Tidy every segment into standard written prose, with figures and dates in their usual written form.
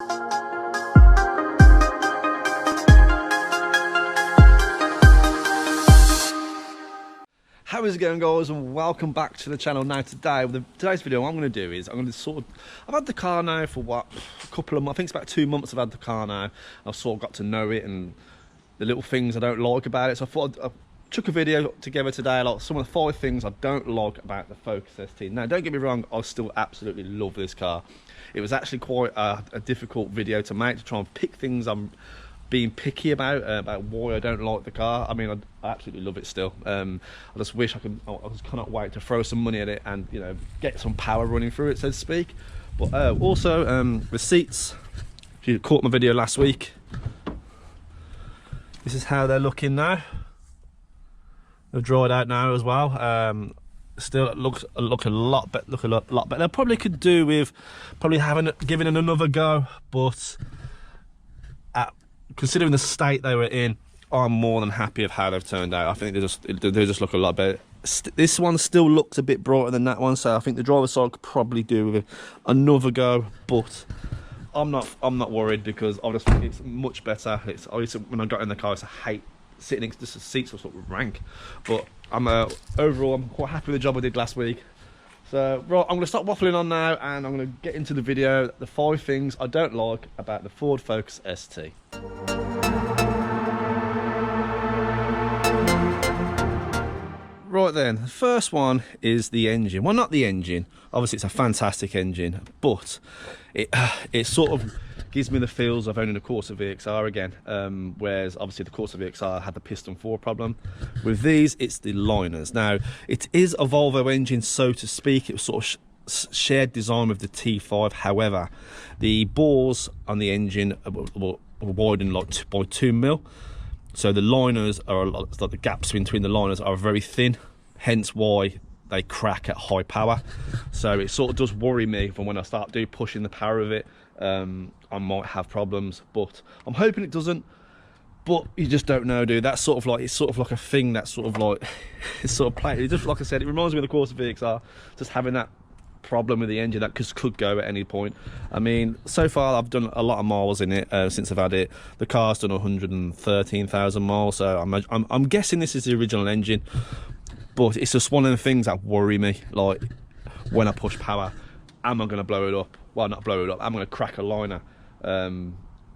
How is it going, guys, and welcome back to the channel. Now today, with today's video, what I'm going to do is I'm going to I've had the car now for what, a couple of months. I think it's about 2 months I've had the car now. I've sort of got to know it and the little things I don't like about it. So I thought I took a video together today, like some of the 5 things I don't like about the Focus ST. Now, don't get me wrong, I still absolutely love this car. It was actually quite a difficult video to make, to try and pick things I'm being picky about why I don't like the car. I mean, I absolutely love it still. I just wish I just cannot wait to throw some money at it and, you know, get some power running through it, so to speak. But also the seats, if you caught my video last week, this is how they're looking now. They've dried out now as well. Still look a lot better. They probably could do with giving it another go, but considering the state they were in, I'm more than happy of how they've turned out. I think they just look a lot better. This one still looks a bit brighter than that one, so I think the driver's side could probably do with another go. But I'm not worried, because I just think it's much better. When I got in the car, I hate sitting next to the seats, are sort of rank. But overall, I'm quite happy with the job I did last week. So, right, I'm going to stop waffling on now, and I'm going to get into the video, the 5 things I don't like about the Ford Focus ST. Right then, the first one is the engine. Well, not the engine. Obviously, it's a fantastic engine, but it sort of gives me the feels of owning a Corsa VXR again, whereas obviously the Corsa VXR had the piston 4 problem. With these, it's the liners. Now, it is a Volvo engine, so to speak. It was sort of shared design with the T5. However, the bores on the engine were widened like by 2 mil, so the liners are like the gaps between the liners are very thin, hence why they crack at high power. So it sort of does worry me from when I start pushing the power of it. I might have problems, but I'm hoping it doesn't. But you just don't know, dude. That's sort of like, it's sort of like a thing that's sort of like, it's sort of playing. Just like I said, it reminds me of the Corsa VXR, just having that problem with the engine that could go at any point. I mean, so far I've done a lot of miles in it since I've had it. The car's done 113,000 miles, so I'm guessing this is the original engine. But it's just one of the things that worry me, like when I push power, am I going to blow it up? Well, not blow it up, I'm going to crack a liner.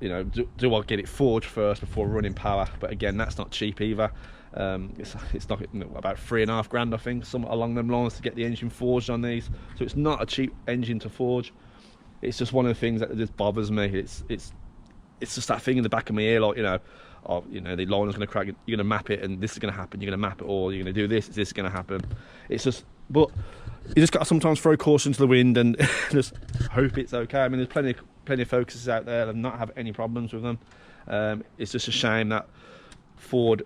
You know, do I get it forged first before running power? But again, that's not cheap either. It's not about $3.5 grand, I think, something along them lines, to get the engine forged on these. So it's not a cheap engine to forge. It's just one of the things that just bothers me. It's just that thing in the back of my ear, like, you know, the liner's going to crack, you're going to map it, and this is going to happen. You're going to map it, or you're going to do this. Is this going to happen? It's just, but you just got to sometimes throw caution to the wind and just hope it's okay. I mean, there's plenty of Focuses out there that not have any problems with them. It's just a shame that Ford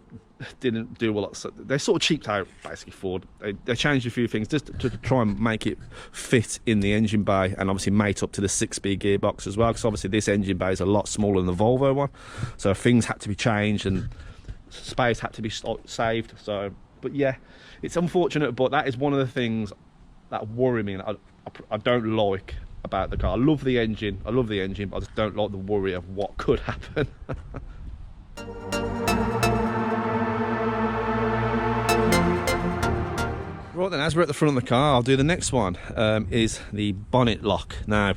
didn't do a lot. So they sort of cheaped out, basically. Ford, they changed a few things just to try and make it fit in the engine bay, and obviously mate up to the 6-speed gearbox as well, because obviously this engine bay is a lot smaller than the Volvo one, so things had to be changed and space had to be saved. So, but yeah, it's unfortunate, but that is one of the things that worry me, and I don't like about the car. I love the engine, but I just don't like the worry of what could happen. Right then, as we're at the front of the car, I'll do the next one, is the bonnet lock. Now,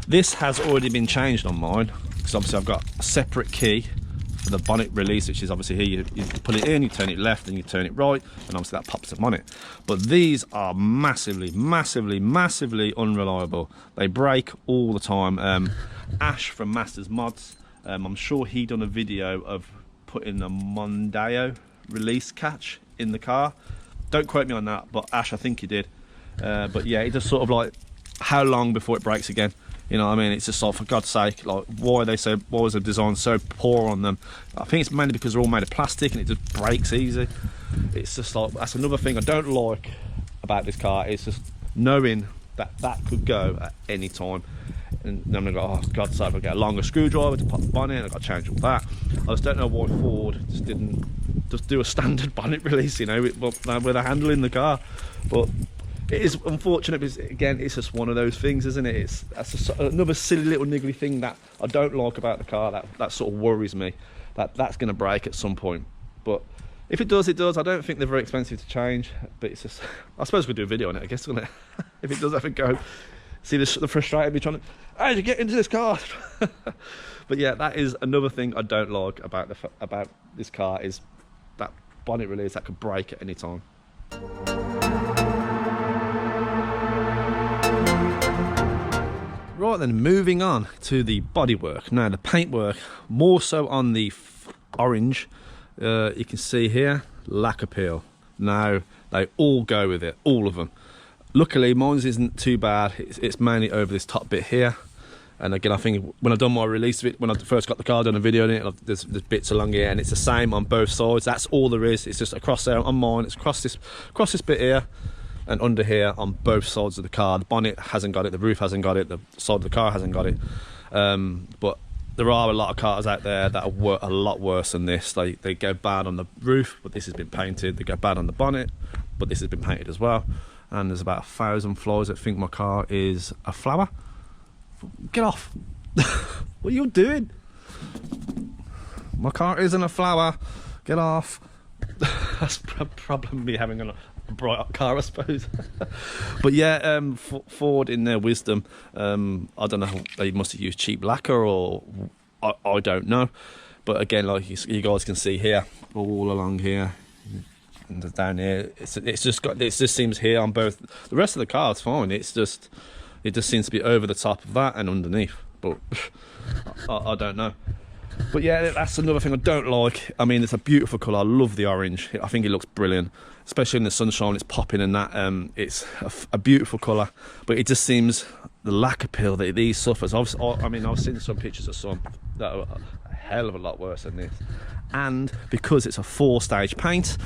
this has already been changed on mine, because obviously I've got a separate key for the bonnet release, which is obviously here, you put it in, you turn it left, and you turn it right, and obviously that pops the bonnet. But these are massively unreliable. They break all the time. Ash from Masters Mods, I'm sure he done a video of putting a Mondeo release catch in the car. Don't quote me on that, but Ash, I think he did. But yeah, it just sort of like, how long before it breaks again? You know what I mean? It's just like, for God's sake, like, why was the design so poor on them? I think it's mainly because they're all made of plastic and it just breaks easy. It's just like, that's another thing I don't like about this car. It's just knowing that that could go at any time. And then I'm gonna go, oh God's sake, I've got to get a longer screwdriver to pop the bonnet, I've got to change all that. I just don't know why Ford just didn't just do a standard bonnet release, you know, with a handle in the car. But It is unfortunate because, again, it's just one of those things, isn't it? That's another silly little niggly thing that I don't like about the car. That sort of worries me. That's going to break at some point. But if it does, it does. I don't think they're very expensive to change. But it's just, I suppose we'll do a video on it, I guess, wouldn't it? If it does ever go, see the frustrated me trying to, how did you get into this car? But yeah, that is another thing I don't like about this car, is that bonnet release that could break at any time. Right then, moving on to the bodywork. Now the paintwork, more so on the orange, you can see here, lacquer peel. Now they all go with it, all of them. Luckily mine's isn't too bad, it's mainly over this top bit here. And again, I think when I've done my release of it, when I first got the car, done a video on it, there's bits along here, and it's the same on both sides. That's all there is. It's just across there on mine, it's across this bit here, and under here on both sides of the car. The bonnet hasn't got it, the roof hasn't got it, the side of the car hasn't got it. But there are a lot of cars out there that are a lot worse than this. They go bad on the roof, but this has been painted. They go bad on the bonnet, but this has been painted as well. And there's about 1,000 flies that think my car is a flower. Get off. What are you doing? My car isn't a flower. Get off. That's probably me having a bright car, I suppose. But yeah, Ford, in their wisdom, I don't know, they must have used cheap lacquer, or I don't know. But again, like you guys can see here, all along here and down here, it just seems here on both. The rest of the car is fine. It just seems to be over the top of that and underneath. But I don't know. But yeah, that's another thing I don't like. I mean, it's a beautiful colour. I love the orange. I think it looks brilliant, especially in the sunshine. It's popping and that. It's a beautiful colour, but it just seems the lacquer peel that these suffers. I've seen some pictures of some that are a hell of a lot worse than this. And because it's a 4-stage paint,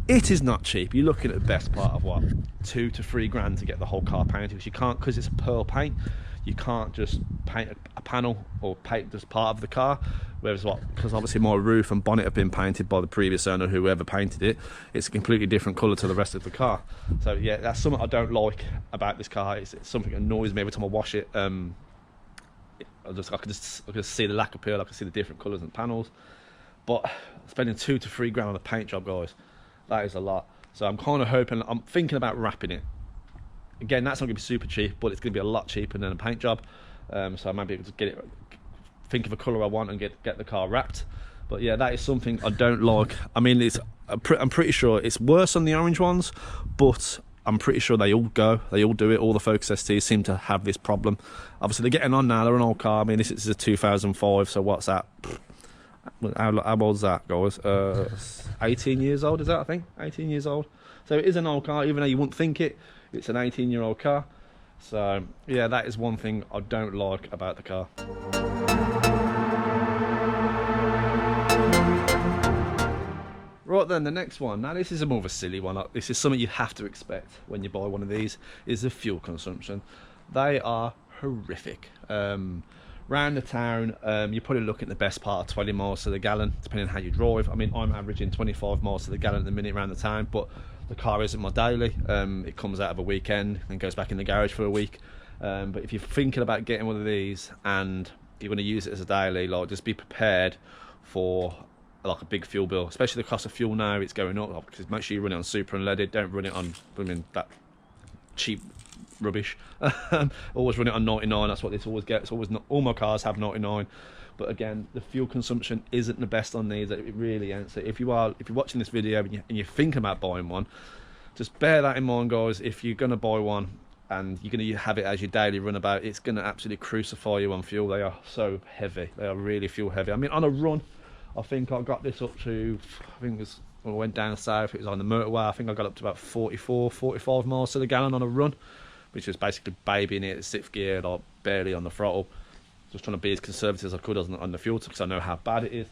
it is not cheap. You're looking at the best part of what, 2 to 3 grand to get the whole car painted. Because you can't, because it's a pearl paint, you can't just paint a panel or paint just part of the car. Whereas because obviously my roof and bonnet have been painted by the previous owner, whoever painted it, it's a completely different colour to the rest of the car. So yeah, that's something I don't like about this car. It's something that annoys me every time I wash it. I can just see the lacquer peel, I can see the different colours and panels. But spending 2 to 3 grand on a paint job, guys, that is a lot. So I'm kind of hoping, I'm thinking about wrapping it. Again, that's not going to be super cheap, but it's going to be a lot cheaper than a paint job. So I might be able to get it, think of a colour I want and get the car wrapped. But yeah, that is something I don't like. I mean, I'm pretty sure it's worse on the orange ones, but I'm pretty sure they all do it. All the Focus STs seem to have this problem. Obviously, they're getting on now. They're an old car. I mean, this is a 2005, so what's that? How old's that, guys? 18 years old, is that, I think? 18 years old. So it is an old car, even though you wouldn't think it. It's an 18-year-old car. So yeah, that is one thing I don't like about the car. Right then, the next one. Now this is a more of a silly one. This is something you have to expect when you buy one of these, is the fuel consumption. They are horrific. Round the town, you're probably looking at the best part of 20 miles to the gallon, depending on how you drive. I mean, I'm averaging 25 miles to the gallon at the minute around the town, but the car isn't my daily. It comes out of a weekend and goes back in the garage for a week. But if you're thinking about getting one of these and you're going to use it as a daily, like, just be prepared for like a big fuel bill, especially the cost of fuel now. It's going up, because make sure you run it on super unleaded. Don't run it on that cheap rubbish. Always run it on 99. That's what this always gets. Always, not all my cars have 99. But again, the fuel consumption isn't the best on these. It really ain't. So if you're watching this video and you're thinking about buying one, just bear that in mind, guys. If you're gonna buy one and you're gonna have it as your daily runabout, it's gonna absolutely crucify you on fuel. They are so heavy. They are really fuel heavy. I mean, on a run, I think I got this up to, when I went down south, it was on the motorway, I think I got up to about 44, 45 miles to the gallon on a run, which was basically babying it at 6th gear, like barely on the throttle. Just trying to be as conservative as I could on the fuel, because I know how bad it is.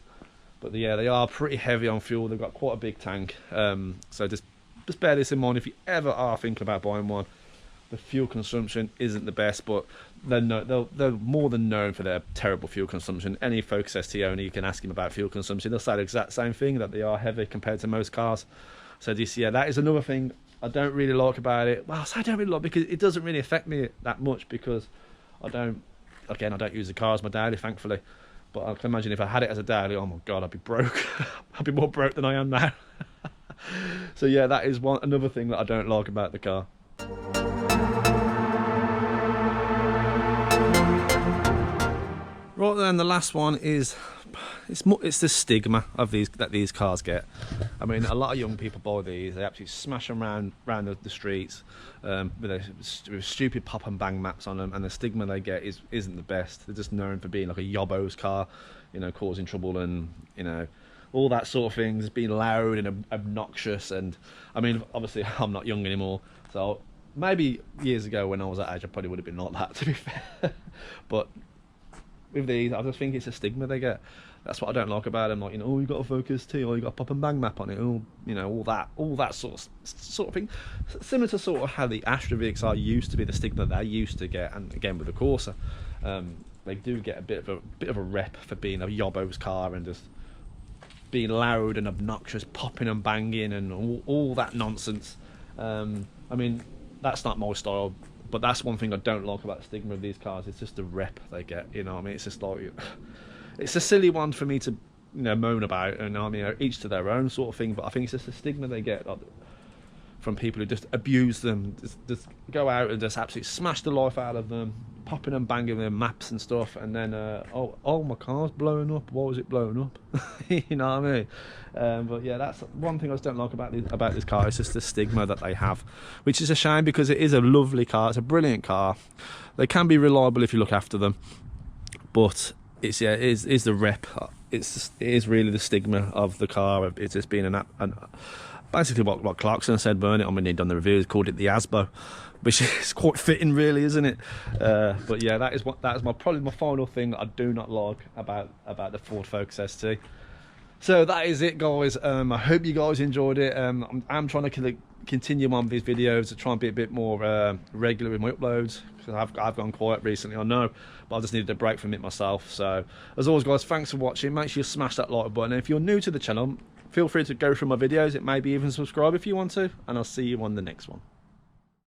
But yeah, they are pretty heavy on fuel. They've got quite a big tank. So just bear this in mind if you ever are thinking about buying one. The fuel consumption isn't the best, but they're more than known for their terrible fuel consumption. Any Focus ST owner, you can ask him about fuel consumption, they'll say the exact same thing, that they are heavy compared to most cars. So yeah, that is another thing I don't really like about it, well, I say I don't really like because it doesn't really affect me that much, because I don't use the car as my daily, thankfully. But I can imagine if I had it as a daily, oh my god, I'd be broke. I'd be more broke than I am now. So yeah, that is another thing that I don't like about the car. Right then, the last one is it's the stigma of these cars get. I mean, a lot of young people buy these, they absolutely smash them around the streets with stupid pop and bang maps on them, and the stigma they get isn't the best. They're just known for being like a yobbo's car, you know, causing trouble and, you know, all that sort of things, being loud and obnoxious. And I mean, obviously I'm not young anymore, so maybe years ago when I was that age I probably would have been like that, to be fair. But with these, I just think it's a stigma they get. That's what I don't like about them. Like, you know, oh, you got a Focus T, or you got a pop and bang map on it, oh, you know, all that sort of thing. Similar to sort of how the Astra VXR used to be the stigma they used to get, and again with the Corsa, they do get a bit of a rep for being a yobbo's car and just being loud and obnoxious, popping and banging and all that nonsense. I mean, that's not my style. But that's one thing I don't like about the stigma of these cars. It's just the rep they get, you know what I mean? It's just like, it's a silly one for me to, you know, moan about, and I mean, each to their own sort of thing, but I think it's just the stigma they get, like, from people who just abuse them, just go out and just absolutely smash the life out of them, popping and banging their maps and stuff, and then oh my car's blowing up. Why was it blowing up? You know what I mean? But yeah, that's one thing I just don't like about this car. It's just the stigma that they have, which is a shame, because it is a lovely car. It's a brilliant car. They can be reliable if you look after them, but it is the rep. It is really the stigma of the car. It's just being basically what Clarkson said, Bonnet, I mean, he'd done the reviews, called it the ASBO, which is quite fitting, really, isn't it? But yeah, that is probably my final thing that I do not like about the Ford Focus ST. So that is it, guys. I hope you guys enjoyed it. I'm trying to continue on these videos to try and be a bit more regular with my uploads, because I've gone quiet recently, I know, but I just needed a break from it myself. So as always, guys, thanks for watching. Make sure you smash that like button, and if you're new to the channel, feel free to go through my videos, it maybe even subscribe if you want to, and I'll see you on the next one.